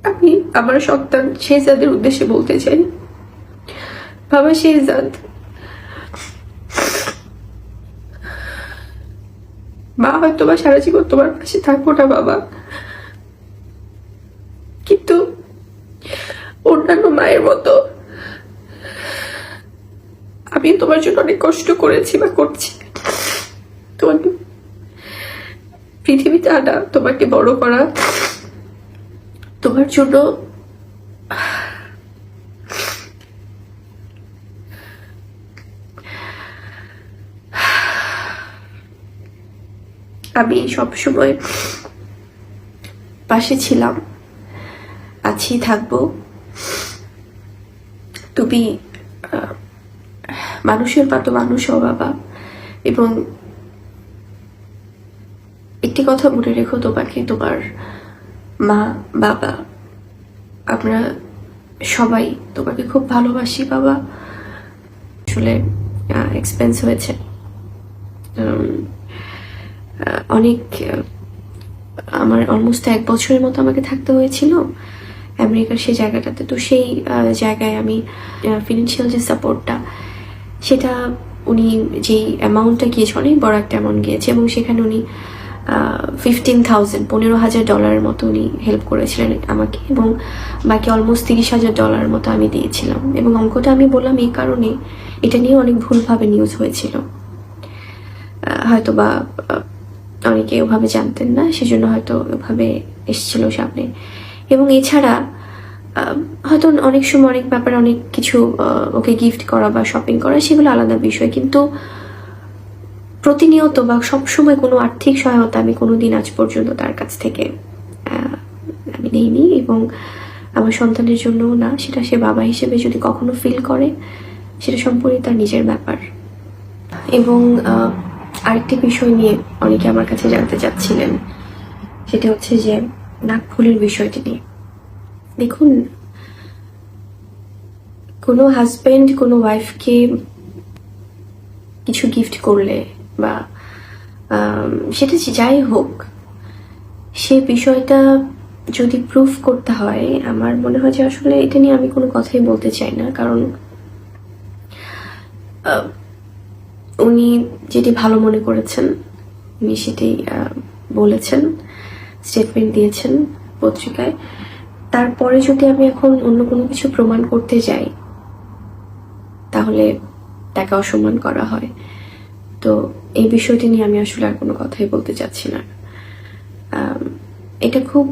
আমি আমার সন্তান শেহজাদের উদ্দেশ্যে বলতে চাই, বাবা শেহজাদ, মা হয়তো বা সারা জীবন তোমার পাশে থাকবো না বাবা, কিন্তু অন্যান্য মায়ের মতো আমি তোমার জন্য অনেক কষ্ট করেছি বা করছি। তোমার পৃথিবীতে আনা, তোমাকে বড় করা, তোমার জন্য আমি সবসময় পাশে ছিলাম, আছি, থাকবো। তুমি মানুষের মতো মানুষ হও বাবা, এবং একটি কথা মনে রেখো, তোমাকে তোমার মা বাবা আমরা সবাই তোমাকে খুব ভালোবাসি বাবা। আসলে এক্সপেন্স হয়েছে অনেক, আমার অলমোস্ট 1 বছরের মতো আমাকে থাকতে হয়েছিল আমেরিকার সেই জায়গাটাতে। তো সেই জায়গায় আমি ফিনান্সিয়াল যে সাপোর্টটা, সেটা উনি যেই অ্যামাউন্টটা গিয়েছে, অনেক বড় একটা অ্যামাউন্ট গিয়েছে, এবং সেখানে উনি 15,000 $15,000 মতো উনি হেল্প করেছিলেন আমাকে, এবং বাকি অলমোস্ট $30,000 মতো আমি দিয়েছিলাম। এবং অঙ্কটা আমি বললাম এই কারণে, এটা নিয়ে অনেক ভুলভাবে নিউজ হয়েছিল, হয়তো বা অনেকে ওভাবে জানতেন না, সেজন্য হয়তো ওভাবে এসেছিল সামনে। এবং এছাড়া হয়তো অনেক সময় অনেক ব্যাপারে অনেক কিছু ওকে গিফট করা বা শপিং করা, সেগুলো আলাদা বিষয়, কিন্তু প্রতিনিয়ত বা সবসময় কোনো আর্থিক সহায়তা আমি কোনোদিন আজ পর্যন্ত তার কাছ থেকে আমি নেইনি, এবং আমার সন্তানের জন্যও না। সেটা সে বাবা হিসেবে যদি কখনো ফিল করে, সেটা সম্পূর্ণ তার নিজের ব্যাপার। এবং আরেকটি বিষয় নিয়ে অনেকে আমার কাছে জানতে চাচ্ছিলেন, সেটা হচ্ছে যে নাকফুলের বিষয়টি নিয়ে। দেখুন, কোনো হাজবেন্ড কোনো ওয়াইফকে কিছু গিফট করলে বা সেটা যাই হোক, সে বিষয়টা যদি প্রুফ করতে হয়, আমার মনে হয় যে আসলে এটা নিয়ে আমি কোনো কথাই বলতে চাই না। কারণ উনি যেটি ভালো মনে করেছেন, উনি সেটি বলেছেন, স্টেটমেন্ট দিয়েছেন পত্রিকায়। তারপরে যদি আমি এখন অন্য কোনো কিছু প্রমাণ করতে যাই, তাহলে তাকে অসম্মান করা হয়। তো এই বিষয়টি নিয়ে আমি আসলে আর কোনো কথাই বলতে চাচ্ছি না। এটা খুব